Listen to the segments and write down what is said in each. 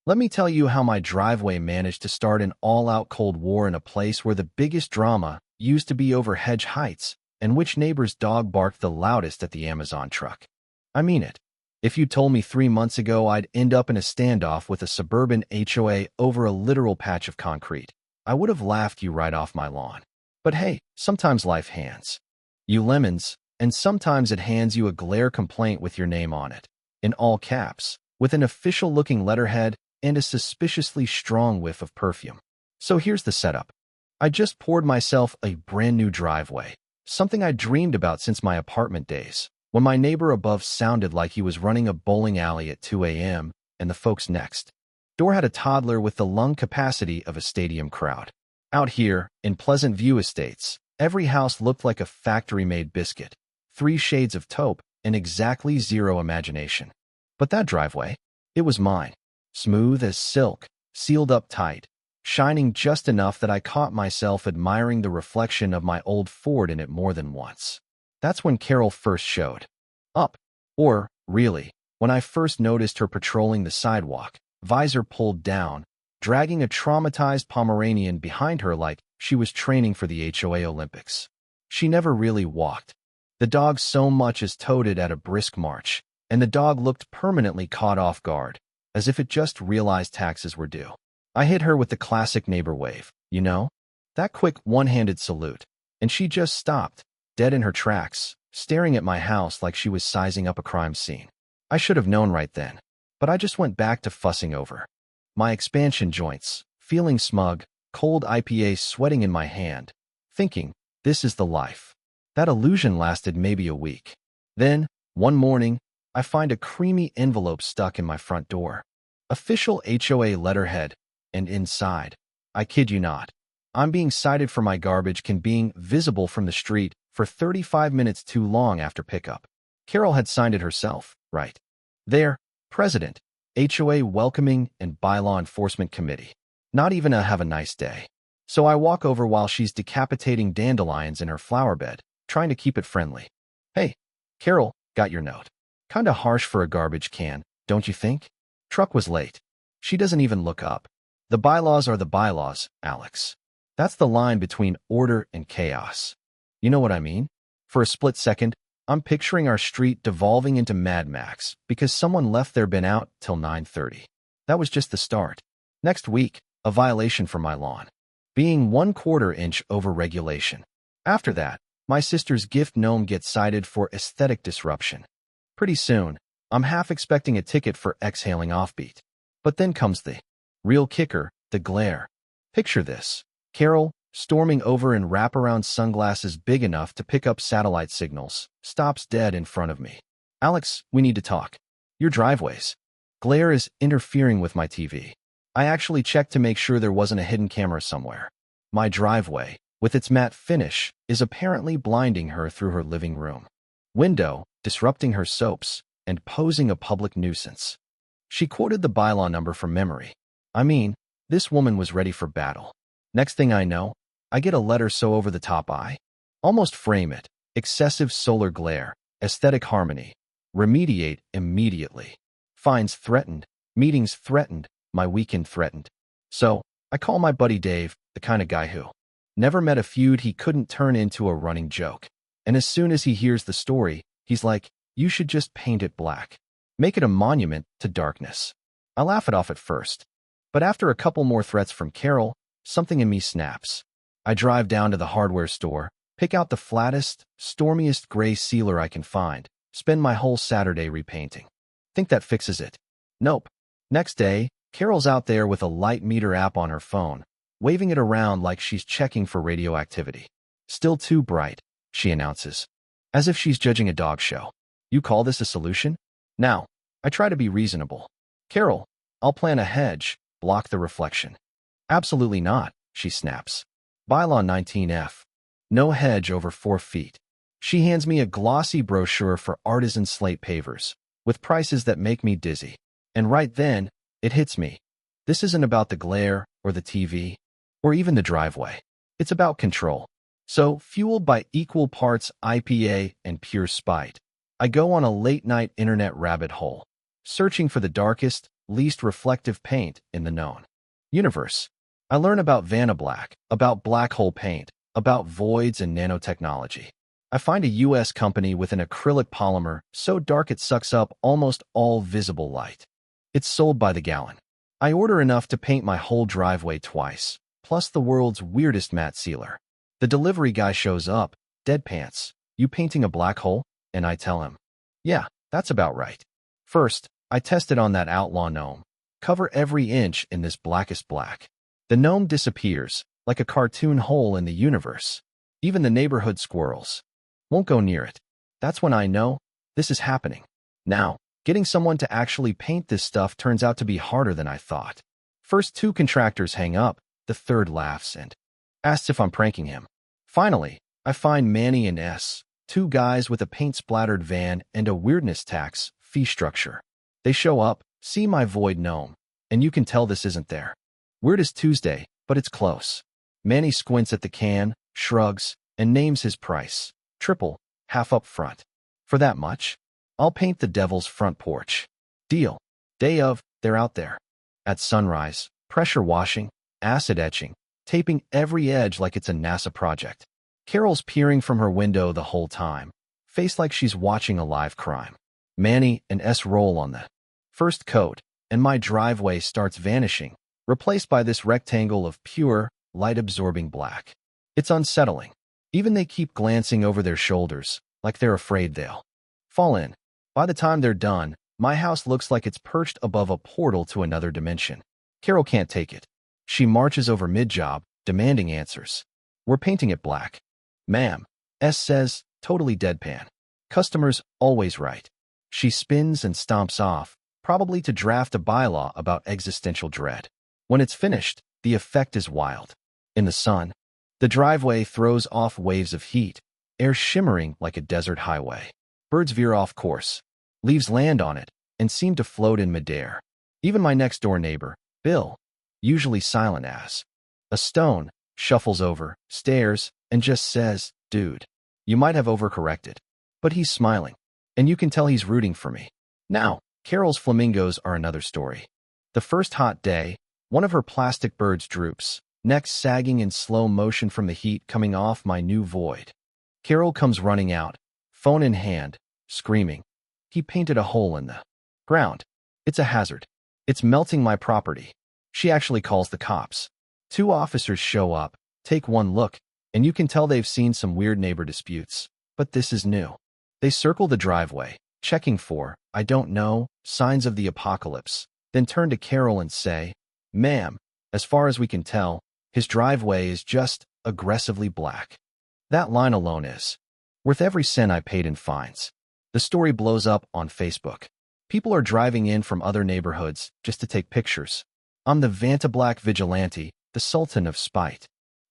Let me tell you how my driveway managed to start an all-out Cold War in a place where the biggest drama used to be over hedge heights and which neighbor's dog barked the loudest at the Amazon truck. I mean it. If you told me 3 months ago I'd end up in a standoff with a suburban HOA over a literal patch of concrete, I would have laughed you right off my lawn. But hey, sometimes life hands you lemons, and sometimes it hands you a glare complaint with your name on it, in all caps, with an official-looking letterhead and a suspiciously strong whiff of perfume. So here's the setup. I just poured myself a brand new driveway, something I dreamed about since my apartment days, when my neighbor above sounded like he was running a bowling alley at 2 a.m., and the folks next door had a toddler with the lung capacity of a stadium crowd. Out here, in Pleasant View Estates, every house looked like a factory-made biscuit, 3 shades of taupe, and exactly zero imagination. But that driveway, it was mine, smooth as silk, sealed up tight, shining just enough that I caught myself admiring the reflection of my old Ford in it more than once. That's when Carol first showed up. Or, really, when I first noticed her patrolling the sidewalk, visor pulled down, dragging a traumatized Pomeranian behind her like she was training for the HOA Olympics. She never really walked. The dog so much as toted at a brisk march, and the dog looked permanently caught off guard, as if it just realized taxes were due. I hit her with the classic neighbor wave, you know? That quick one-handed salute, and she just stopped, dead in her tracks, staring at my house like she was sizing up a crime scene. I should have known right then, but I just went back to fussing over my expansion joints, feeling smug, cold IPA sweating in my hand, thinking, this is the life. That illusion lasted maybe a week. Then, one morning, I find a creamy envelope stuck in my front door. Official HOA letterhead, and inside, I kid you not, I'm being cited for my garbage can being visible from the street for 35 minutes too long after pickup. Carol had signed it herself, right? There, President, HOA Welcoming and Bylaw Enforcement Committee. Not even a have a nice day. So I walk over while she's decapitating dandelions in her flower bed, trying to keep it friendly. Hey, Carol, got your note. Kinda harsh for a garbage can, don't you think? Truck was late. She doesn't even look up. The bylaws are the bylaws, Alex. That's the line between order and chaos. You know what I mean? For a split second, I'm picturing our street devolving into Mad Max because someone left their bin out till 9:30. That was just the start. Next week, a violation for my lawn, being 1/4 inch over regulation. After that, my sister's gift gnome gets cited for aesthetic disruption. Pretty soon, I'm half expecting a ticket for exhaling offbeat. But then comes the real kicker, the glare. Picture this. Carol, storming over in wraparound sunglasses big enough to pick up satellite signals, stops dead in front of me. Alex, we need to talk. Your driveway's glare is interfering with my TV. I actually checked to make sure there wasn't a hidden camera somewhere. My driveway, with its matte finish, is apparently blinding her through her living room window, disrupting her soaps, and posing a public nuisance. She quoted the bylaw number from memory. I mean, this woman was ready for battle. Next thing I know, I get a letter so over the top I almost frame it. Excessive solar glare, aesthetic harmony. Remediate immediately. Fines threatened, meetings threatened, my weekend threatened. So, I call my buddy Dave, the kind of guy who never met a feud he couldn't turn into a running joke. And as soon as he hears the story, he's like, you should just paint it black. Make it a monument to darkness. I laugh it off at first. But after a couple more threats from Carol, something in me snaps. I drive down to the hardware store, pick out the flattest, stormiest gray sealer I can find, spend my whole Saturday repainting. Think that fixes it. Nope. Next day, Carol's out there with a light meter app on her phone, waving it around like she's checking for radioactivity. Still too bright, she announces, as if she's judging a dog show. You call this a solution? Now, I try to be reasonable. Carol, I'll plant a hedge, block the reflection. Absolutely not, she snaps. Bylaw 19F. No hedge over 4 feet. She hands me a glossy brochure for artisan slate pavers, with prices that make me dizzy. And right then, it hits me. This isn't about the glare, or the TV, or even the driveway. It's about control. So, fueled by equal parts IPA and pure spite, I go on a late-night internet rabbit hole, searching for the darkest, least reflective paint in the known universe. I learn about VantaBlack, about black hole paint, about voids and nanotechnology. I find a US company with an acrylic polymer so dark it sucks up almost all visible light. It's sold by the gallon. I order enough to paint my whole driveway twice, plus the world's weirdest matte sealer. The delivery guy shows up, dead pants. "You painting a black hole?" And I tell him, "Yeah, that's about right." First, I test it on that outlaw gnome. Cover every inch in this blackest black. The gnome disappears, like a cartoon hole in the universe. Even the neighborhood squirrels won't go near it. That's when I know this is happening. Now, getting someone to actually paint this stuff turns out to be harder than I thought. First, 2 contractors hang up, the third laughs and asks if I'm pranking him. Finally, I find Manny and S, 2 guys with a paint-splattered van and a weirdness tax fee structure. They show up, see my void gnome, and you can tell this isn't there. Weird as Tuesday, but it's close. Manny squints at the can, shrugs, and names his price. Triple, half up front. For that much, I'll paint the devil's front porch. Deal. Day of, they're out there. At sunrise, pressure washing, acid etching, taping every edge like it's a NASA project. Carol's peering from her window the whole time, face like she's watching a live crime. Manny and S roll on the first coat, and my driveway starts vanishing, replaced by this rectangle of pure, light-absorbing black. It's unsettling. Even they keep glancing over their shoulders, like they're afraid they'll fall in. By the time they're done, my house looks like it's perched above a portal to another dimension. Carol can't take it. She marches over mid-job, demanding answers. "We're painting it black." "Ma'am," S says, totally deadpan. "Customer's always right." She spins and stomps off, probably to draft a bylaw about existential dread. When it's finished, the effect is wild. In the sun, the driveway throws off waves of heat, air shimmering like a desert highway. Birds veer off course. Leaves land on it and seem to float in midair. Even my next-door neighbor, Bill, usually silent as a stone, shuffles over, stares, and just says, "Dude, you might have overcorrected." But he's smiling, and you can tell he's rooting for me. Now, Carol's flamingos are another story. The first hot day, one of her plastic birds droops, neck sagging in slow motion from the heat coming off my new void. Carol comes running out, phone in hand, screaming, "He painted a hole in the ground. It's a hazard. It's melting my property." She actually calls the cops. 2 officers show up, take one look, and you can tell they've seen some weird neighbor disputes. But this is new. They circle the driveway, checking for, I don't know, signs of the apocalypse, then turn to Carol and say, "Ma'am, as far as we can tell, his driveway is just aggressively black." That line alone is worth every cent I paid in fines. The story blows up on Facebook. People are driving in from other neighborhoods just to take pictures. I'm the VantaBlack vigilante, the sultan of spite.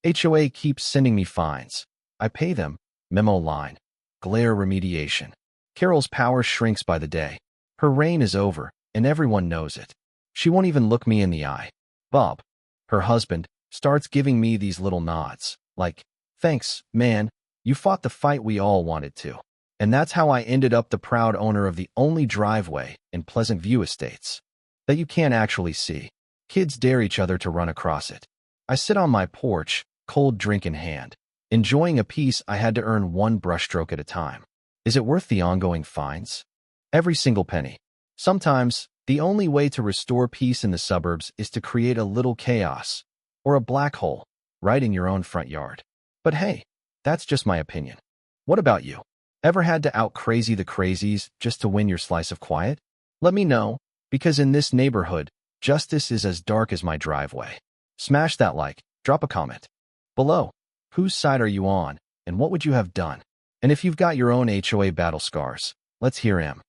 HOA keeps sending me fines. I pay them. Memo line. Glare remediation. Carol's power shrinks by the day. Her reign is over, and everyone knows it. She won't even look me in the eye. Bob, her husband, starts giving me these little nods, like, "Thanks, man, you fought the fight we all wanted to." And that's how I ended up the proud owner of the only driveway in Pleasant View Estates that you can't actually see. Kids dare each other to run across it. I sit on my porch, cold drink in hand, enjoying a piece I had to earn one brushstroke at a time. Is it worth the ongoing fines? Every single penny. Sometimes, the only way to restore peace in the suburbs is to create a little chaos, or a black hole, right in your own front yard. But hey, that's just my opinion. What about you? Ever had to out-crazy the crazies just to win your slice of quiet? Let me know, because in this neighborhood, justice is as dark as my driveway. Smash that like, drop a comment below. Whose side are you on, and what would you have done? And if you've got your own HOA battle scars, let's hear 'em.